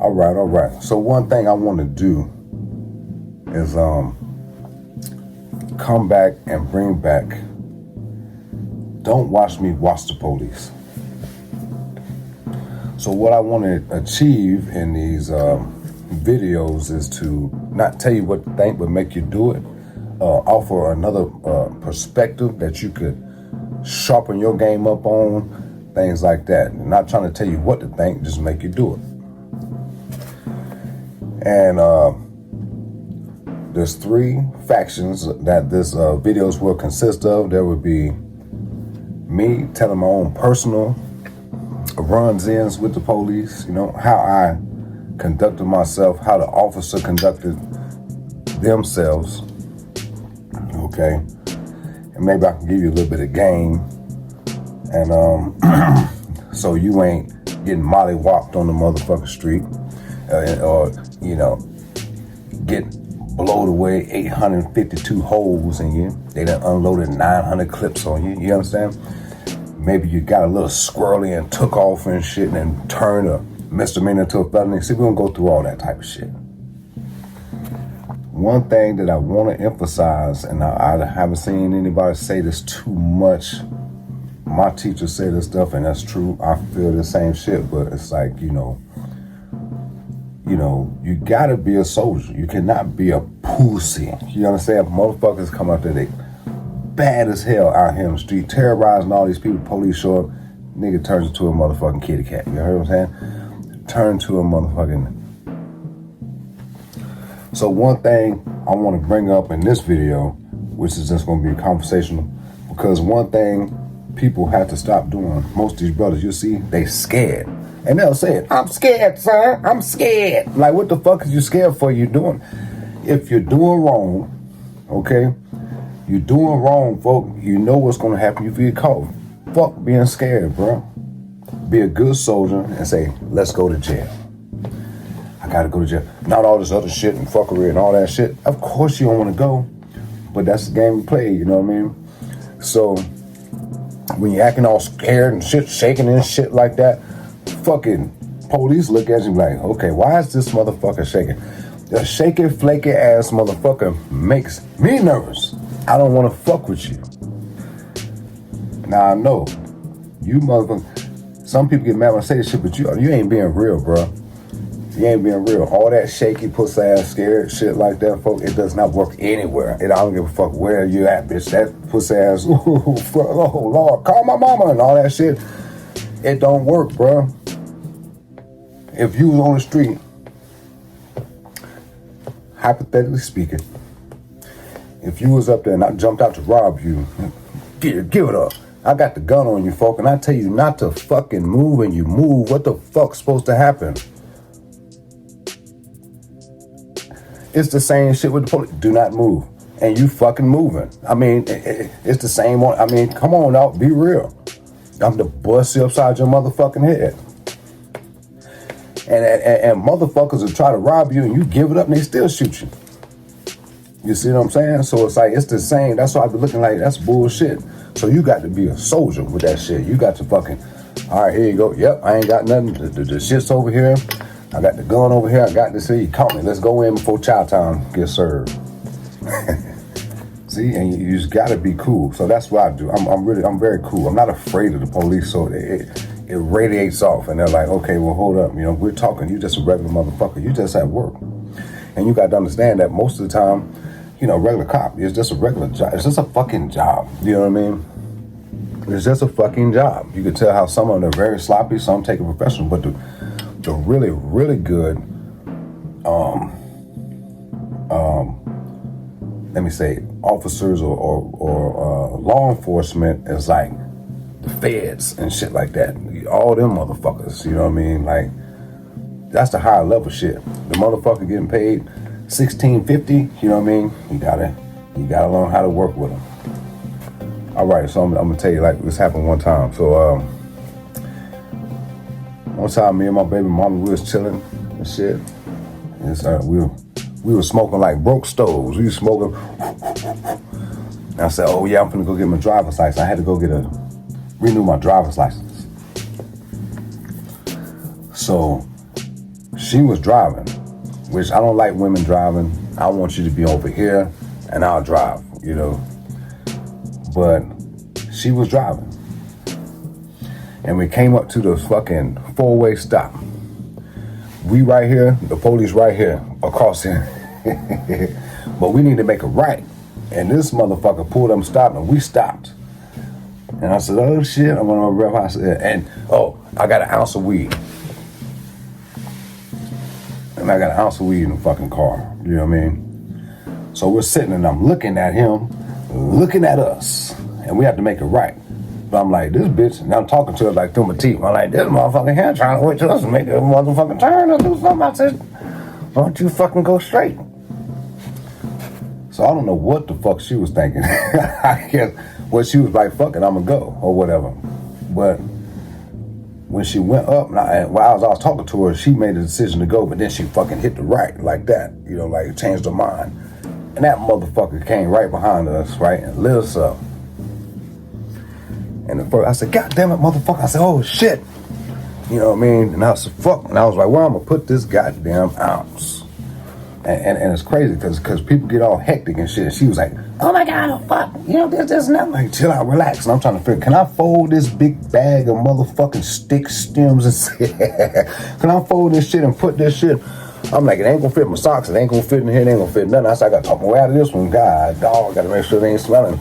All right. So one thing I want to do is come back and bring back Don't Watch Me, Watch the Police. So what I want to achieve in these videos is to not tell you what to think, but make you do it. Offer another perspective that you could sharpen your game up on, things like that. I'm not trying to tell you what to think, just make you do it. And there's 3 factions that this videos will consist of. There would be me telling my own personal runs-ins with the police, you know, how I conducted myself, how the officer conducted themselves, okay? And maybe I can give you a little bit of game, and so you ain't getting mollywopped on the motherfucking street, or, you know, get blowed away 852 holes in you. They done unloaded 900 clips on you, you understand? Maybe you got a little squirrely and took off and shit and then turned a misdemeanor to a felony. See, we don't go through all that type of shit. One thing that I want to emphasize, and I haven't seen anybody say this too much. My teacher said this stuff, and that's true. I feel the same shit, but it's like, you know, you gotta be a soldier. You cannot be a pussy. You understand? Motherfuckers come out there, they bad as hell out here in the street, terrorizing all these people. Police show up, nigga turns into a motherfucking kitty cat. You heard what I'm saying? Turn to a motherfucking. So one thing I want to bring up in this video, which is just going to be conversational, because one thing people have to stop doing, most of these brothers you see, they scared. And they'll say it, I'm scared, sir, I'm scared. Like, what the fuck is you scared for? You doing? If you're doing wrong, okay, you're doing wrong, folk, you know what's going to happen if you get caught. Fuck being scared, bro. Be a good soldier and say, let's go to jail. I gotta go to jail. Not all this other shit and fuckery and all that shit. Of course you don't want to go, but that's the game we play, you know what I mean? So when you're acting all scared and shit, shaking and shit like that, fucking police look at you like, okay, why is this motherfucker shaking? The shaky, flaky ass motherfucker makes me nervous. I don't want to fuck with you. Now I know you motherfucker. Some people get mad when I say this shit, but you ain't being real, bro. You ain't being real. All that shaky, pussy ass, scared shit like that, folks, it does not work anywhere. I don't give a fuck where you at, bitch. That pussy ass, oh Lord, call my mama and all that shit. It don't work, bro. If you was on the street, hypothetically speaking, if you was up there and I jumped out to rob you, give it up. I got the gun on you, folk, and I tell you not to fucking move, and you move. What the fuck's supposed to happen? It's the same shit with the police. Do not move. And you fucking moving. I mean, it's the same one. I mean, come on out, be real. I'm to bust you upside your motherfucking head. And motherfuckers will try to rob you and you give it up and they still shoot you. You see what I'm saying? So it's like, it's the same. That's why I be looking like, that's bullshit. So you got to be a soldier with that shit. You got to fucking, all right, here you go. Yep, I ain't got nothing. The shit's over here. I got the gun over here. I got this here. You caught me. Let's go in before child time gets served. See, and you just got to be cool. So that's what I do. I'm very cool. I'm not afraid of the police. So it radiates off, and they're like, okay, well, hold up. You know, we're talking. You just a regular motherfucker. You just at work, and you got to understand that most of the time, you know, regular cop is just a regular job. It's just a fucking job. You know what I mean? It's just a fucking job. You can tell how some of them are very sloppy, some take it professional, but the really, really good, let me say, officers or law enforcement is like the feds and shit like that. All them motherfuckers, you know what I mean? Like, that's the higher level shit. The motherfucker getting paid $16.50, you know what I mean? You gotta learn how to work with them. All right, so I'm gonna tell you, like, this happened one time. So one time, me and my baby mama, we was chilling and shit. And we were smoking like broke stoves. We was smoking. And I said, oh yeah, I'm finna go get my driver's license. I had to go renew my driver's license. So she was driving, which I don't like women driving. I want you to be over here and I'll drive, you know. But she was driving. And we came up to the fucking 4-way stop. We right here, the police right here, across here. But we need to make a right. And this motherfucker pulled up and stopped, and we stopped. And I said, oh shit, I'm on my rep. I said, and I got an ounce of weed. And I got an ounce of weed in the fucking car. You know what I mean? So we're sitting and I'm looking at him, looking at us. And we have to make it right. But I'm like, this bitch, and I'm talking to her like through my teeth. I'm like, this motherfucker here trying to wait till us to make a motherfucking turn or do something. I said, why don't you fucking go straight? So I don't know what the fuck she was thinking. I guess she was like, fuck it, I'm gonna go or whatever. But when she went up, and while I was talking to her, she made the decision to go, but then she fucking hit the right like that, you know, like changed her mind. And that motherfucker came right behind us, right, and lit us up. And at first I said, God damn it, motherfucker. I said, oh shit. You know what I mean? And I said, fuck. And I was like, where I'm gonna put this goddamn ounce? And it's crazy because people get all hectic and shit. And she was like, oh my God, oh fuck. You know, this and that. I'm like, chill out, relax. And I'm trying to figure, can I fold this big bag of motherfucking stick stems and shit? Can I fold this shit and put this shit? I'm like, it ain't gonna fit my socks. It ain't gonna fit in here. It ain't gonna fit nothing. I said, I gotta talk my way out of this one. God, dog, I gotta make sure it ain't smelling.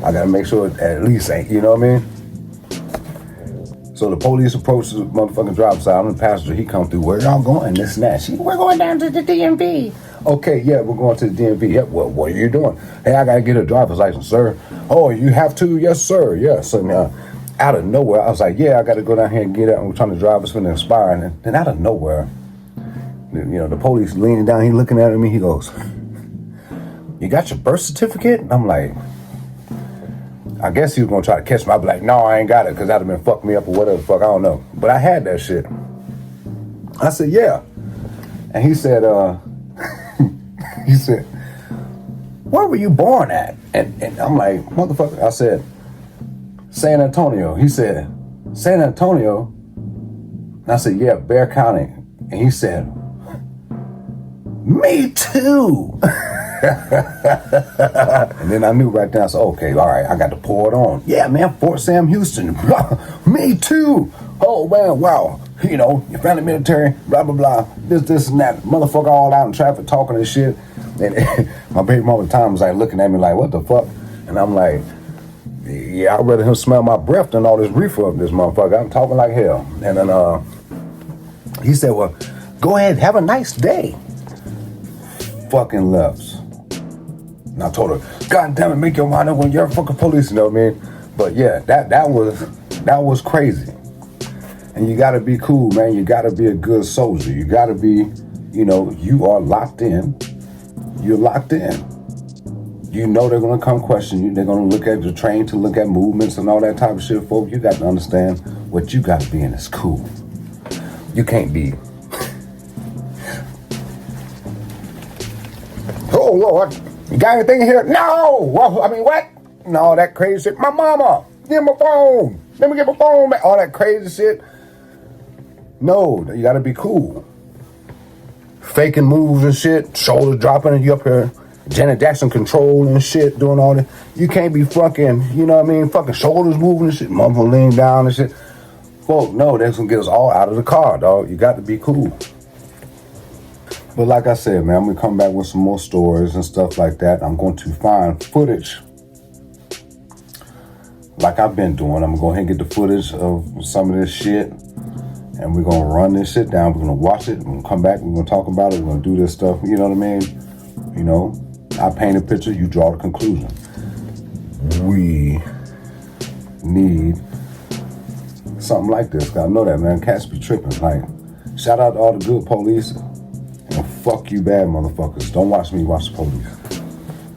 I gotta make sure it at least ain't, you know what I mean? So the police approached the motherfucking driver's side. I'm the passenger. He come through. Where y'all going? This and that. We're going down to the DMV. Okay, yeah, we're going to the DMV. Yep, well, what are you doing? Hey, I gotta get a driver's license, sir. Oh, you have to? Yes, sir. Yes. And out of nowhere, I was like, yeah, I gotta go down here and get it. I'm trying to drive. It's gonna expire. And then out of nowhere, you know, the police leaning down. He looking at me. He goes, you got your birth certificate? And I'm like, I guess he was gonna try to catch me. I'd be like, no, I ain't got it, because that'd have been fucked me up or whatever the fuck, I don't know. But I had that shit. I said, yeah. And he said, where were you born at? And I'm like, motherfucker, I said, San Antonio. He said, San Antonio? And I said, yeah, Bexar County. And he said, me too. And then I knew right there, I said, okay, all right, I got to pour it on. Yeah, man, Fort Sam Houston. Me too. Oh, man, wow. You know, your family military, blah, blah, blah. This, and that. Motherfucker all out in traffic talking and shit. And my baby mama at the time was like looking at me like, what the fuck? And I'm like, yeah, I'd rather him smell my breath than all this reefer of this motherfucker. I'm talking like hell. And then he said, well, go ahead, have a nice day. Fucking left. And I told her, God damn it, make your mind up when you're fucking police, you know what I mean? But yeah, that was crazy. And you gotta be cool, man. You gotta be a good soldier. You gotta be, you know, you are locked in. You're locked in. You know they're gonna come question you. They're gonna look at the train to look at movements and all that type of shit, folks. You got to understand what you gotta be in is cool. You can't be, oh Lord, you got anything here? No! Well, I mean, what? No, that crazy shit. My mama, give me my phone. Let me get my phone back. All that crazy shit. No, you gotta be cool. Faking moves and shit, shoulder dropping and you up here, Janet Jackson control and shit, doing all that. You can't be fucking, you know what I mean, fucking shoulders moving and shit, motherfucker leaning down and shit. Folk, no, that's gonna get us all out of the car, dog. You got to be cool. But like I said, man, I'm gonna come back with some more stories and stuff like that. I'm going to find footage like I've been doing. I'm gonna go ahead and get the footage of some of this shit. And we're gonna run this shit down. We're gonna watch it. We're gonna come back. We're gonna talk about it. We're gonna do this stuff. You know what I mean? You know, I paint a picture. You draw the conclusion. We need something like this. I know that, man. Cats be tripping. Like, shout out to all the good police. And fuck you bad motherfuckers. Don't watch me watch the police.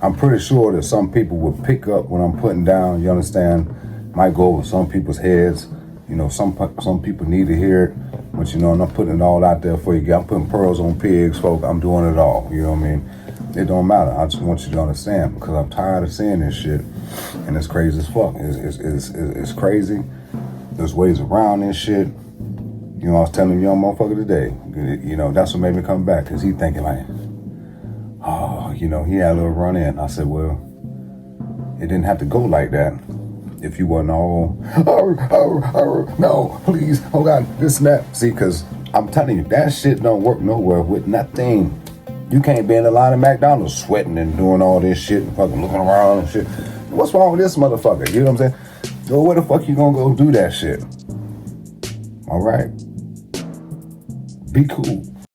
I'm pretty sure that some people will pick up what I'm putting down. You understand? Might go over some people's heads. You know, some people need to hear it, but you know, I'm not putting it all out there for you. I'm putting pearls on pigs, folk. I'm doing it all. You know what I mean? It don't matter. I just want you to understand, because I'm tired of seeing this shit, and it's crazy as fuck. It's crazy. There's ways around this shit. You know, I was telling the young motherfucker today, you know, that's what made me come back, because he thinking like, oh, you know, he had a little run in. I said, well, it didn't have to go like that if you wasn't all, no, please, oh God, this and that. See, because I'm telling you, that shit don't work nowhere with nothing. You can't be in the line at McDonald's sweating and doing all this shit and fucking looking around and shit. What's wrong with this motherfucker? You know what I'm saying? So where the fuck you gonna go do that shit? All right? Be cool.